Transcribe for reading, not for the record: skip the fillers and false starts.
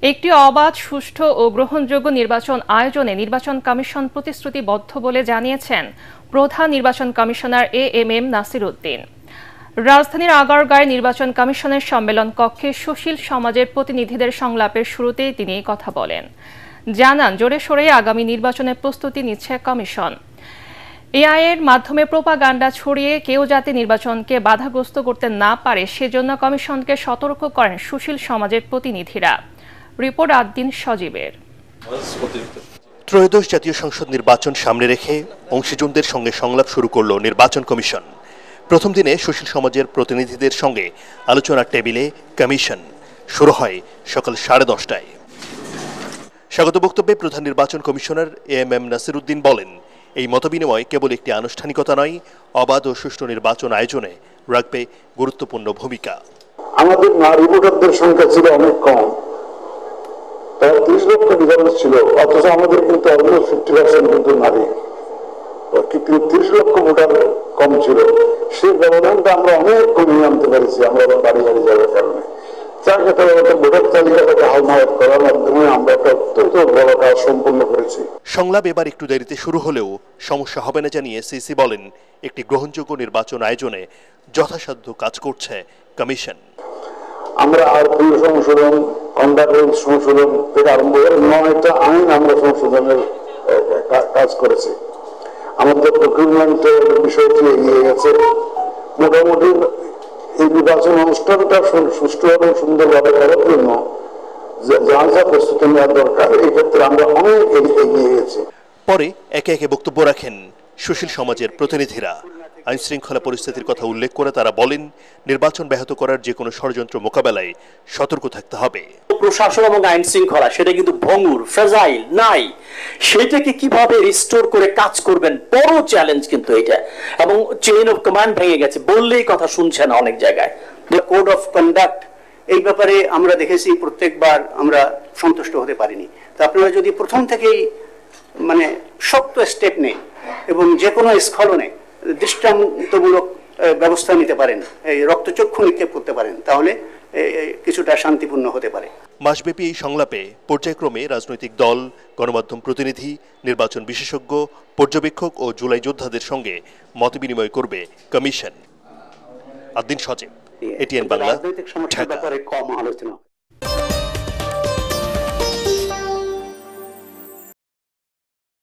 একটি অবাধ, সুষ্ঠু ও গ্রহণযোগ্য নির্বাচন আয়োজনে নির্বাচন কমিশন প্রতিশ্রুতিবদ্ধ বলে জানিয়েছেন প্রধান নির্বাচন কমিশনার এএমএম নাসির উদ্দিন। রাজধানীর আগারগাঁওয়ে নির্বাচন কমিশনের সম্মেলন কক্ষে সুশীল সমাজের প্রতিনিধিদের সংলাপের শুরুতেই তিনি এই কথা বলেন। জানান, জোরে সোরে আগামী নির্বাচনের প্রস্তুতি নিচ্ছে কমিশন। এআই এর মাধ্যমে প্রোপাগান্ডা ছড়িয়ে কেউ যাতে নির্বাচনকে বাধাগ্রস্ত করতে না পারে সেজন্য কমিশনকে সতর্ক করেন সুশীল সমাজের প্রতিনিধিরা। রিপোর্ট আদ্দিন সজীবের। ত্রয়োদশ জাতীয় সংসদ নির্বাচন সামনে রেখে অংশীজনদের সঙ্গে সংলাপ শুরু করল নির্বাচন কমিশন। প্রথম দিনে সুশীল সমাজের প্রতিনিধিদের সঙ্গে আলোচনার টেবিলে কমিশন শুরু হয় সকাল 10:30টায়। স্বাগত বক্তব্যে প্রধান নির্বাচন কমিশনার এএমএম নাসির উদ্দিন বলেন, এই মতবিনিময় কেবল একটি আনুষ্ঠানিকতা নয়, অবাধ ও সুষ্ঠু নির্বাচন আয়োজনে রাখবে গুরুত্বপূর্ণ ভূমিকা। আমাদের নারী ভোটারদের সংখ্যা ছিল অনেক কম, 30 লক্ষ ডিফারেন্স ছিল, অথচ আমাদের কিন্তু অলমোস্ট 50% কিন্তু নারী, কিন্তু 30 লক্ষ ভোটার কম ছিল। সেই ব্যবধানটা আমরা অনেক কমিয়ে আনতে পেরেছি আমরা বাড়ি বাড়ি যাওয়ার কারণে। যার ক্ষেত্রে ভোটার তালিকাটাকে হালনাগাদ করার মাধ্যমে আমরা একটা অত্যন্ত বড় কাজ সম্পন্ন করেছি। সংলাপ এবার একটু দেরিতে শুরু হলেও সমস্যা হবে না জানিয়ে সিসি বলেন, একটি গ্রহণযোগ্য নির্বাচন আয়োজনে যথাসাধ্য কাজ করছে কমিশন। আমরা আরপিও সংশোধন, কন্ডাক্ট সংশোধন থেকে আরম্ভ করে 9টা আইন আমরা সংশোধনের কাজ করেছি। আমাদের প্রকিউরমেন্টের বিষয়টি এগিয়ে গেছে। মোটামুটি এই নির্বাচন অনুষ্ঠানটা সুষ্ঠু এবং সুন্দরভাবে করার জন্য যা যা প্রস্তুতি নেওয়ার দরকার, এই ক্ষেত্রে আমরা অনেক এগিয়ে গেছি। পরে একে একে বক্তব্য রাখেন সুশীল সমাজের প্রতিনিধিরা। আইন শৃঙ্খলা পরিস্থিতির কথা উল্লেখ করে তারা বলেন, নির্বাচন ব্যাহত করার যে কোনো ষড়যন্ত্র মোকাবেলায় সতর্ক থাকতে হবে। প্রশাসন এবং আইন শৃঙ্খলা সেটা কিন্তু ভঙ্গুর, ফ্রাজাইল নাই, সেটাকে কিভাবে রিস্টোর করে কাজ করবেন, বড় চ্যালেঞ্জ কিন্তু এটা। এবং চেইন অফ কমান্ড ভেঙে গেছে, বললেই কথা শুনছে না অনেক জায়গায়। কোড অফ কন্ডাক্ট, এই ব্যাপারে আমরা দেখেছি প্রত্যেকবার আমরা সন্তুষ্ট হতে পারিনি। তো আপনারা যদি প্রথম থেকেই মানে শক্ত স্টেপ নেন এবং যে কোনো স্খলনে দৃষ্টান্তমূলক ব্যবস্থা নিতে পারেন, এই রক্তচক্ষু নিক্ষেপ করতে পারেন, তাহলে কিছুটা শান্তিপূর্ণ হতে পারে। মাসব্যাপী এই সংলাপে পর্যায়ক্রমে রাজনৈতিক দল, গণমাধ্যম প্রতিনিধি, নির্বাচন বিশেষজ্ঞ, পর্যবেক্ষক ও জুলাই যোদ্ধাদের সঙ্গে মতবিনিময় করবে কমিশন। আদ্দিন সজীব, এটিএন বাংলা, ঢাকা।